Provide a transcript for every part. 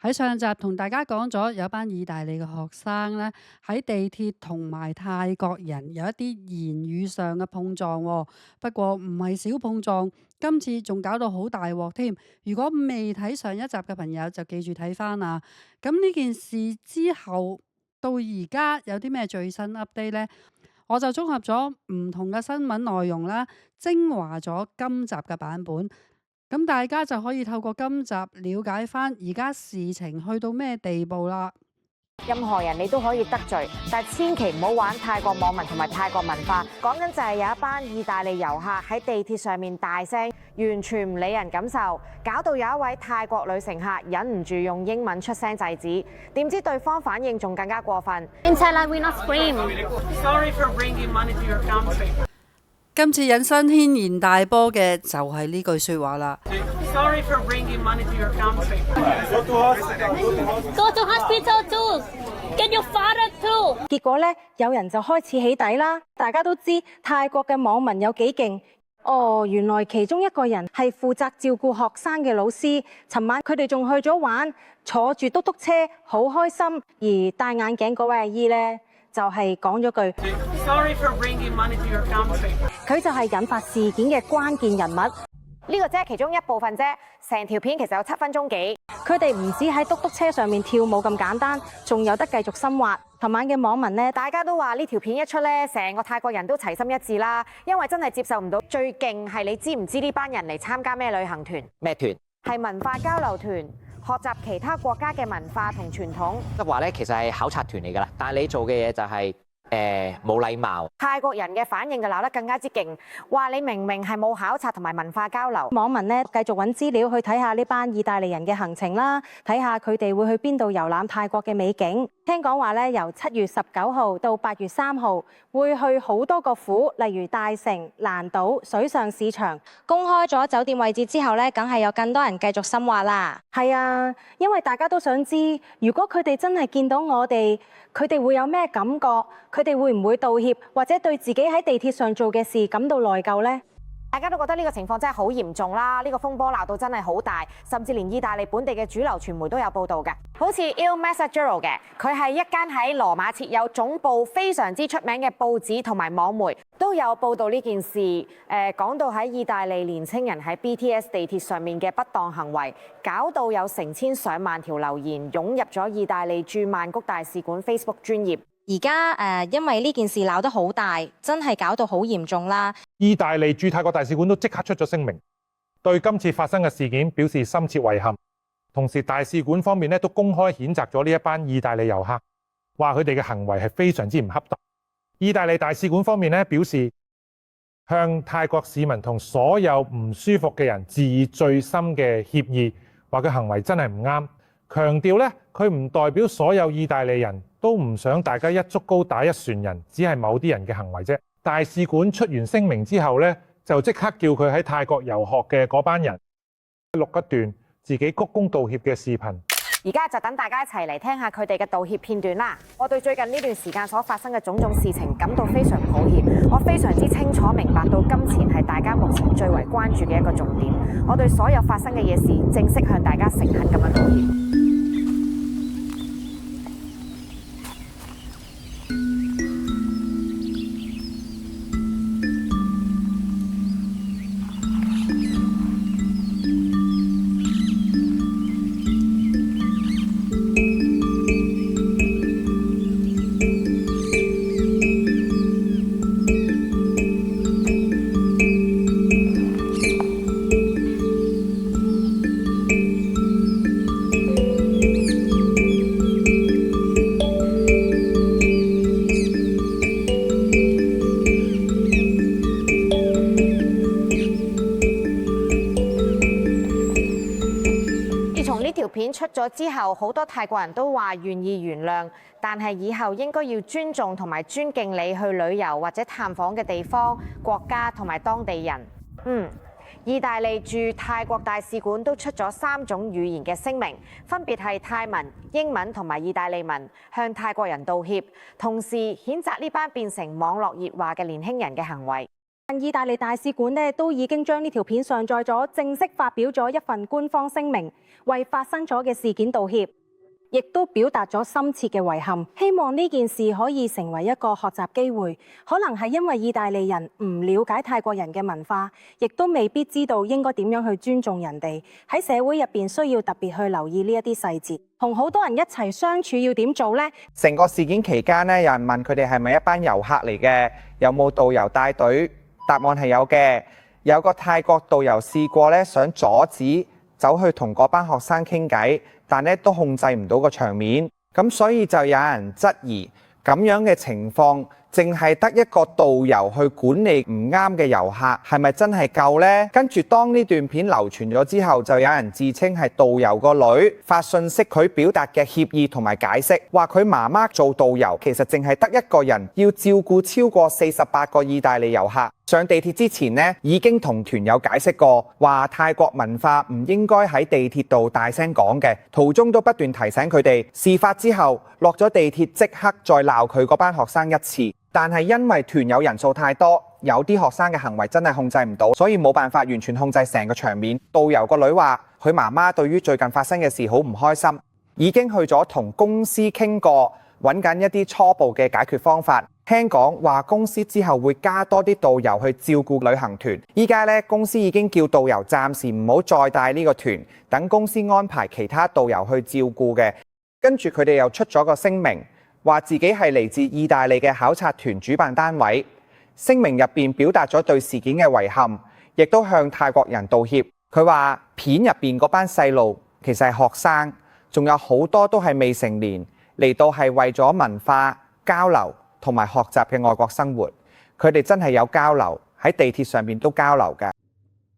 喺上集同大家講咗有班意大利嘅學生咧，喺地鐵同埋泰國人有一啲言語上嘅碰撞喎。不過唔係小碰撞，今次仲搞到好大鑊添。如果未睇上一集嘅朋友就記住睇翻啦。咁呢件事之後到而家有啲咩最新 update 呢？我就綜合咗唔同嘅新聞內容啦，精華咗今集嘅版本。咁大家就可以透過今集了解翻而家事情去到咩地步啦。任何人你都可以得罪，但千祈唔好玩泰國網民同埋泰國文化。講緊就係有一班意大利遊客喺地鐵上面大聲，完全唔理人感受，搞到有一位泰國女乘客忍唔住用英文出聲制止，點知對方反應仲更加過分。今次引申軒然大波嘅就係呢句説話啦。結果咧，有人就開始起底啦。大家都知泰國嘅網民有幾勁。哦，原來其中一個人係負責照顧學生嘅老師。尋晚佢哋仲去咗玩，坐住嘟嘟車，好開心。而戴眼鏡嗰位阿姨咧，就係講咗句佢就係引發事件嘅關鍵人物。呢個只係其中一部分啫，成條片其實有7分鐘幾。佢哋唔止喺嘟嘟車上面跳舞咁簡單，仲有得繼續深挖。尋晚嘅網民呢，大家都話呢條片一出呢，成個泰國人都齊心一致啦，因為真係接受唔到。最勁係你知唔知呢班人嚟參加咩旅行團？咩團？係文化交流團，學習其他國家嘅文化同傳統。即係話咧，其實係考察團嚟㗎啦，但係你做嘅嘢就係冇禮貌。泰國人嘅反應就鬧得更加之勁，話你明明係冇考察同埋文化交流。網民呢，繼續揾資料去睇下呢班意大利人嘅行程啦，睇下佢哋會去邊度遊覽泰國嘅美景。聽講話咧，由7月19號到8月3號會去好多個府，例如大城、蘭島、水上市場。公開咗酒店位置之後咧，梗係有更多人繼續深挖啦。係啊，因為大家都想知，如果佢哋真係見到我哋，佢哋會有咩感覺？佢哋會唔會道歉，或者對自己喺地鐵上做嘅事感到內疚呢？大家都覺得呢個情況真係好嚴重啦！呢個風波鬧到真係好大，甚至連意大利本地嘅主流傳媒都有報導嘅。好似 Il Messaggero 嘅，佢係一間喺羅馬設有總部非常之出名嘅報紙同埋網媒，都有報導呢件事。講到喺意大利年青人喺 BTS 地鐵上面嘅不當行為，搞到有成千上萬條留言湧入咗意大利駐曼谷大使館 Facebook 專頁。而家因為呢件事鬧得好大，真係搞到好嚴重啦。意大利駐泰國大使館都即刻出咗聲明，對今次發生嘅事件表示深切遺憾。同時大使館方面都公開譴責咗呢一班意大利遊客，話佢哋嘅行為係非常之唔恰當。意大利大使館方面表示，向泰國市民同所有唔舒服嘅人致以最深嘅歉意，話佢行為真係唔啱，強調佢唔代表所有意大利人都唔想大家一竹篙打一船人，只係某啲人嘅行為啫。大使館出完聲明之後就即刻叫佢喺泰國遊學嘅嗰班人錄一段自己鞠躬道歉嘅視頻。而家就等大家一齊嚟聽下佢哋嘅道歉片段啦。我對最近呢段時間所發生嘅種種事情感到非常抱歉，我非常之清楚明白到金錢係大家目前最為關注嘅一個重點。我對所有發生嘅嘢事正式向大家誠懇咁樣道歉。條片出咗之後，好多泰國人都話願意原諒，但係以後應該要尊重同埋尊敬你去旅遊或者探訪嘅地方、國家同埋當地人。意大利駐泰國大使館都出咗3種語言嘅聲明，分別係泰文、英文同埋意大利文，向泰國人道歉，同時譴責呢班變成網絡熱話嘅年輕人嘅行為。意大利大使館呢都已經將呢條片上載咗，正式發表咗一份官方聲明，為發生咗嘅事件道歉，亦都表達咗深切嘅遺憾，希望呢件事可以成為一個學習機會。可能係因為意大利人唔了解泰國人嘅文化，亦都未必知道應該點樣去尊重人哋。喺社會入邊需要特別去留意呢一啲細節。同好多人一齊相處要點做呢？成個事件期間咧，有人問佢哋係咪一班遊客嚟嘅，有冇導遊帶隊？答案係有嘅。有個泰國導遊試過咧，想阻止走去同嗰班學生傾偈，但咧都控制唔到個場面，咁所以就有人質疑咁樣嘅情況，淨係得一個導遊去管理唔啱嘅遊客，係咪真係夠呢？跟住當呢段片流傳咗之後，就有人自稱係導遊個女發信息，佢表達嘅歉意同埋解釋，話佢媽媽做導遊其實淨係得一個人要照顧超過48個意大利遊客。上地鐵之前呢，已經同團友解釋過，話泰國文化唔應該喺地鐵度大聲講嘅，途中都不斷提醒佢哋。事發之後落咗地鐵即刻再鬧佢嗰班學生一次，但係因為團友人數太多，有啲學生嘅行為真係控制唔到，所以冇辦法完全控制成個場面。導遊個女話佢媽媽對於最近發生嘅事好唔開心，已經去咗同公司傾過，揾緊一啲初步嘅解決方法。聽講話公司之後會加多啲導遊去照顧旅行團。依家咧公司已經叫導遊暫時唔好再帶呢個團，等公司安排其他導遊去照顧嘅。跟住佢哋又出咗個聲明，話自己係嚟自意大利嘅考察團主辦單位。聲明入邊表達咗對事件嘅遺憾，亦都向泰國人道歉。佢話片入邊嗰班細路其實係學生，仲有好多都係未成年，嚟到係為咗文化交流同埋學習嘅外國生活。佢哋真係有交流，喺地鐵上面都交流嘅。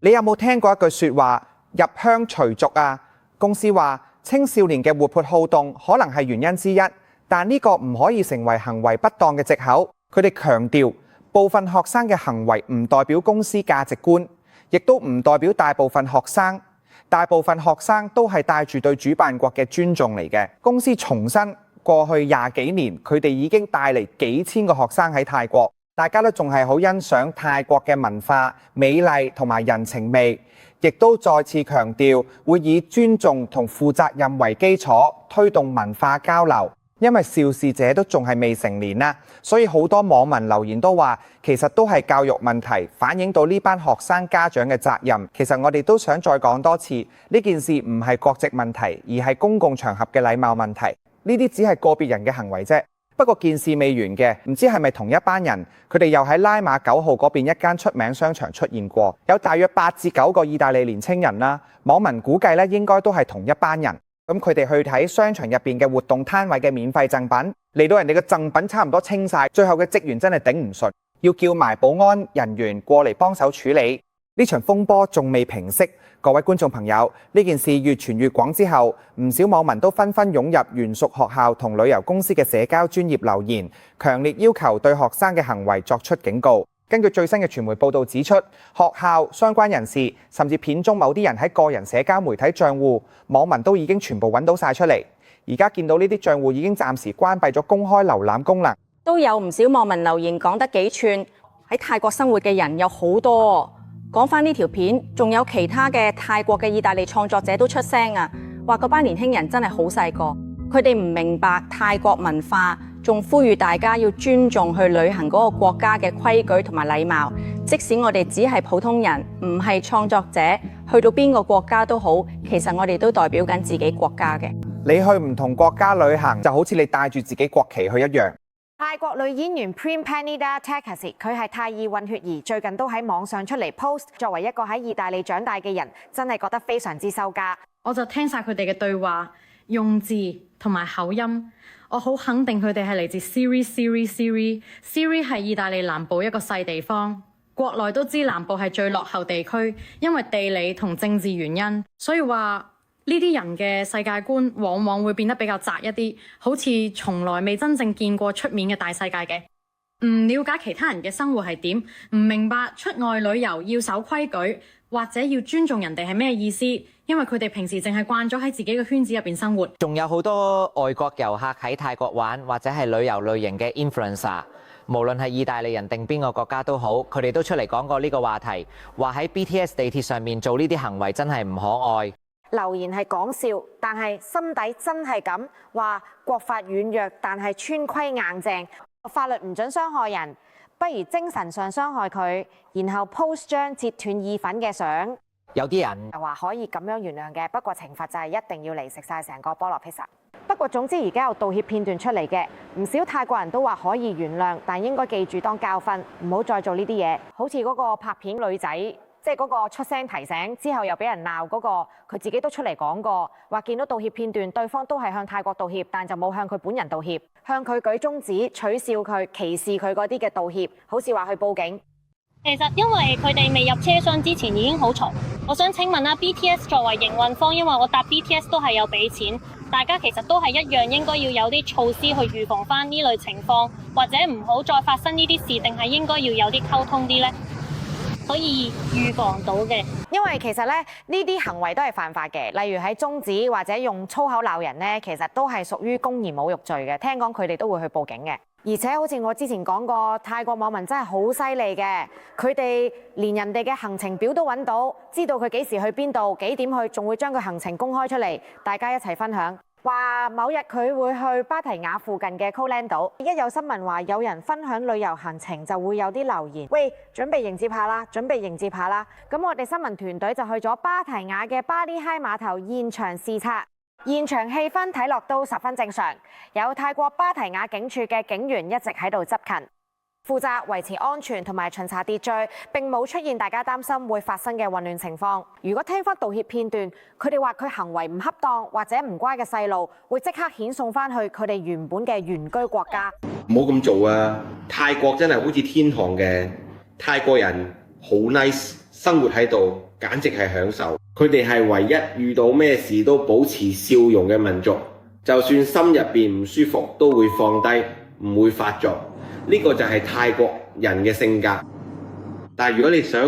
你有冇聽過一句説話，入鄉隨俗啊？公司話青少年嘅活潑好動可能係原因之一，但呢個唔可以成為行為不當嘅藉口。佢哋強調部分學生嘅行為唔代表公司價值觀，亦都唔代表大部分學生。大部分學生都係帶住對主辦國嘅尊重嚟嘅。公司重申過去20幾年，佢哋已經帶嚟幾千個學生喺泰國，大家都仲係好欣賞泰國嘅文化、美麗同埋人情味，亦都再次強調會以尊重同負責任為基礎推動文化交流。因為肇事者都仲係未成年啦，所以好多網民留言都話，其實都係教育問題，反映到呢班學生家長嘅責任。其實我哋都想再講多次，呢件事唔係國籍問題，而係公共場合嘅禮貌問題。呢啲只係個別人嘅行為啫。不過件事未完嘅，唔知係咪同一班人，佢哋又喺拉馬9號嗰邊一間出名商場出現過，有大約8至9個意大利年青人啦。網民估計咧應該都係同一班人。咁佢哋去睇商場入邊嘅活動攤位嘅免費贈品，嚟到人哋嘅贈品差唔多清晒，最後嘅職員真係頂唔順，要叫埋保安人員過嚟幫手處理。呢場風波仲未平息，各位觀眾朋友，呢件事越傳越廣之後，唔少網民都紛紛湧入原屬學校同旅遊公司嘅社交專頁留言，強烈要求對學生嘅行為作出警告。根據最新嘅傳媒報導指出，學校相關人士甚至片中某啲人喺個人社交媒體帳戶，網民都已經全部揾到晒出嚟。而家見到呢啲帳戶已經暫時關閉咗公開瀏覽功能。都有唔少網民留言講得幾串，喺泰國生活嘅人有好多。講返呢條片，仲有其他嘅泰國嘅意大利創作者都出聲啊，話嗰班年輕人真係好細個，佢哋唔明白泰國文化。仲呼籲大家要尊重去旅行嗰個國家嘅規矩同埋禮貌，即使我哋只係普通人，唔係創作者，去到邊個國家都好，其實我哋都代表緊自己國家嘅。你去唔同國家旅行，就好似你帶住自己國旗去一樣。泰國女演員 Prem Panida Takasi， 佢係泰意混血兒，最近都喺網上出嚟 post。作為一個喺意大利長大嘅人，真係覺得非常之羞家。我就聽晒佢哋嘅對話、用字同埋口音。我好肯定佢哋係嚟自 Siri 係意大利南部一個細地方，國內都知南部係最落後地區，因為地理同政治原因，所以話呢啲人嘅世界觀往往會變得比較窄一啲，好似從來未真正見過出面嘅大世界嘅，唔了解其他人嘅生活係點，唔明白出外旅遊要守規矩或者要尊重人哋係咩意思。因為佢哋平時淨係慣咗喺自己嘅圈子入邊生活，仲有好多外國遊客喺泰國玩，或者係旅遊類型嘅 influencer，無論係意大利人定邊個國家都好，佢哋都出嚟講過呢個話題，話喺 BTS 地鐵上面做呢啲行為真係唔可愛。留言係講笑，但係心底真係咁話國法軟弱，但係村規硬淨，法律唔準傷害人，不如精神上傷害佢，然後 post 張截斷意粉嘅相。有啲人又話可以咁樣原諒嘅，不過懲罰就係一定要嚟食晒成個菠蘿披薩。不過總之而家有道歉片段出嚟嘅，唔少泰國人都話可以原諒，但應該記住當教訓，唔好再做呢啲嘢。好似嗰個拍片女仔，即係嗰個出聲提醒之後又俾人鬧嗰個，佢自己都出嚟講過，話見到道歉片段，對方都係向泰國道歉，但就冇向佢本人道歉，向佢舉中指取笑佢、歧視佢嗰啲嘅道歉，好似話去報警。其實因為佢哋未入車廂之前已經好嘈，我想請問啦，BTS 作為營運方，因為我搭 BTS 都係有俾錢，大家其實都係一樣應該要有啲措施去預防翻呢類情況，或者唔好再發生呢啲事，定係應該要有啲溝通啲呢？可以預防到嘅。因為其實咧呢啲行為都係犯法嘅，例如喺中指或者用粗口鬧人呢，其實都係屬於公然侮辱罪嘅。聽講佢哋都會去報警嘅。而且好似我之前講過，泰國網民真係好犀利嘅，佢哋連人哋嘅行程表都揾到，知道佢幾時去邊度、幾點去，仲會將佢行程公開出嚟，大家一齊分享。話某日佢會去芭提雅附近嘅 Koh Land 島，一有新聞話有人分享旅遊行程，就會有啲留言，喂，準備迎接下啦，準備迎接下啦。咁我哋新聞團隊就去咗芭提雅嘅巴厘嗨碼頭現場視察。現場氣氛睇落都十分正常，有泰國芭提雅警署嘅警員一直喺度執勤，負責維持安全同埋巡查秩序，並冇出現大家擔心會發生嘅混亂情況。如果聽翻道歉片段，佢哋話佢行為唔恰當或者唔乖嘅細路，會即刻遣送翻去佢哋原本嘅原居國家。唔好咁做啊！泰國真係好似天堂嘅，泰國人好 nice， 生活喺度簡直係享受。佢哋係唯一遇到咩事都保持笑容嘅民族，就算心入邊唔舒服都會放低，唔會發作。呢個就係泰國人嘅性格。但係如果你想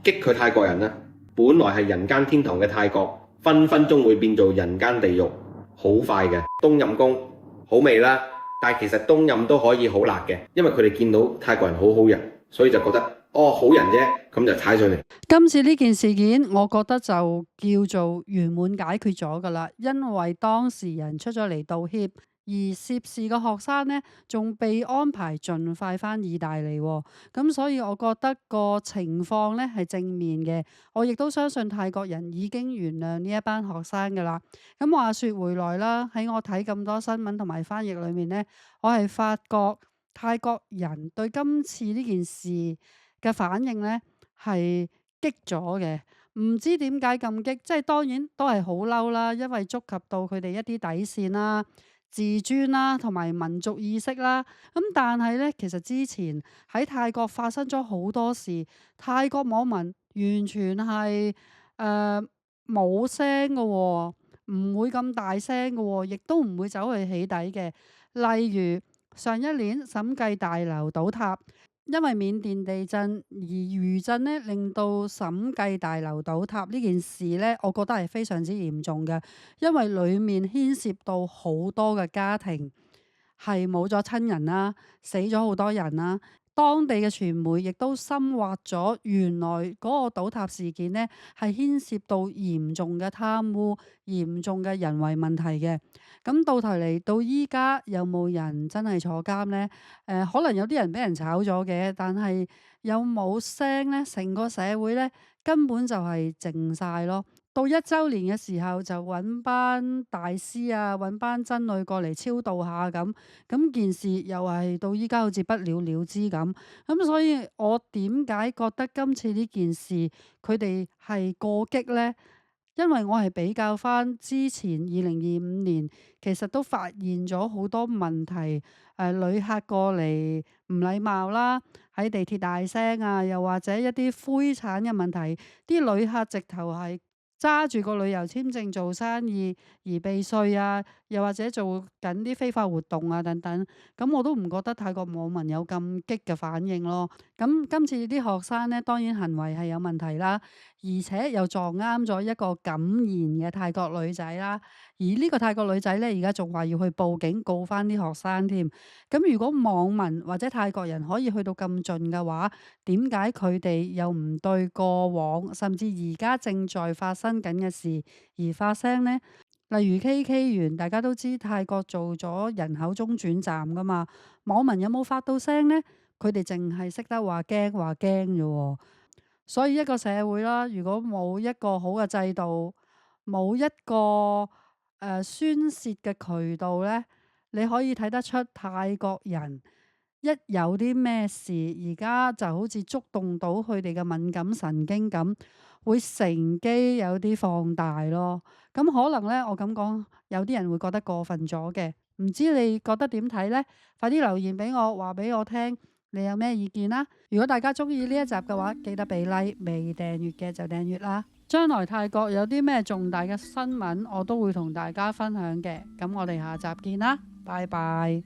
擊佢泰國人呢，本來係人間天堂嘅泰國，分分鐘會變做人間地獄，好快嘅。冬蔭功好味啦，但係其實冬蔭都可以好辣嘅，因為佢哋見到泰國人好好人，所以就覺得哦好人啫，咁就踩上嚟。今次呢件事件，我覺得就叫做圓滿解決咗㗎啦，因為當事人出咗嚟道歉。而涉事嘅學生呢，仲被安排盡快返意大利喎，咁所以我覺得個情況呢係正面嘅。我亦都相信泰國人已經原諒呢一班學生㗎啦。咁話說回來啦，喺我睇咁多新聞同埋翻譯裏面呢，我係發覺泰國人對今次呢件事嘅反應呢係激咗嘅。唔知點解咁激，即係當然都係好嬲啦，因為觸及到佢哋一啲底線啦、自尊啦，同埋民族意識啦。咁但係咧，其實之前喺泰國發生咗好多事，泰國網民完全係冇聲嘅喎，唔會咁大聲嘅喎，亦都唔會走去起底嘅。例如上一年審計大樓倒塌，因為緬甸地震而餘震呢，令到審計大樓倒塌呢件事呢，我覺得係非常之嚴重嘅，因為裡面牽涉到好多嘅家庭係冇咗親人啦，死咗好多人啦。當地嘅傳媒亦都深挖咗，原來嗰個倒塌事件呢係牽涉到嚴重嘅貪污、嚴重嘅人為問題嘅。咁到頭嚟到依家有冇人真係坐監呢？可能有啲人俾人炒咗嘅，但係有冇聲呢？成個社會呢根本就係靜晒咯。到1週年嘅時候就揾班大師啊，揾班僧侶過嚟超度下咁件事又係到依家好似不了了之咁。咁所以我點解覺得今次呢件事佢哋係過激呢？因為我係比較翻之前2025年，其實都發現咗好多問題。旅客過嚟唔禮貌啦，喺地鐵大聲啊，又或者一啲灰產嘅問題，啲旅客直頭係揸住個旅遊簽證做生意而避稅啊，又或者做緊啲非法活動啊等等，咁我都唔覺得泰國網民有咁激嘅反應咯。咁今次啲學生呢，當然行為係有問題啦，而且又撞啱咗一個敢言嘅泰國女仔啦，而呢個泰國女仔咧，而家仲話要去報警告翻啲學生添。咁如果網民或者泰國人可以去到咁盡嘅話，點解佢哋又唔對過往甚至而家正在發生緊嘅事而發聲呢？例如 KK 園，大家都知泰國做咗人口中轉站噶嘛，網民有冇發到聲呢？佢哋淨係識得話驚啫喎。所以一個社會啦，如果冇一個好嘅制度，冇一個宣洩嘅渠道呢，你可以睇得出泰國人一有啲咩事，而家就好似觸動到佢哋嘅敏感神經咁，會乘機有啲放大咯。咁可能呢，我咁講，有啲人會覺得過分咗嘅，唔知你覺得點睇呢？快啲留言俾我，話俾我聽，你有咩意見啦？如果大家中意呢一集嘅話，記得俾 like，未訂閱嘅就訂閱啦。將來泰國有啲咩重大嘅新聞，我都會同大家分享嘅。咁我哋下集見啦，拜拜。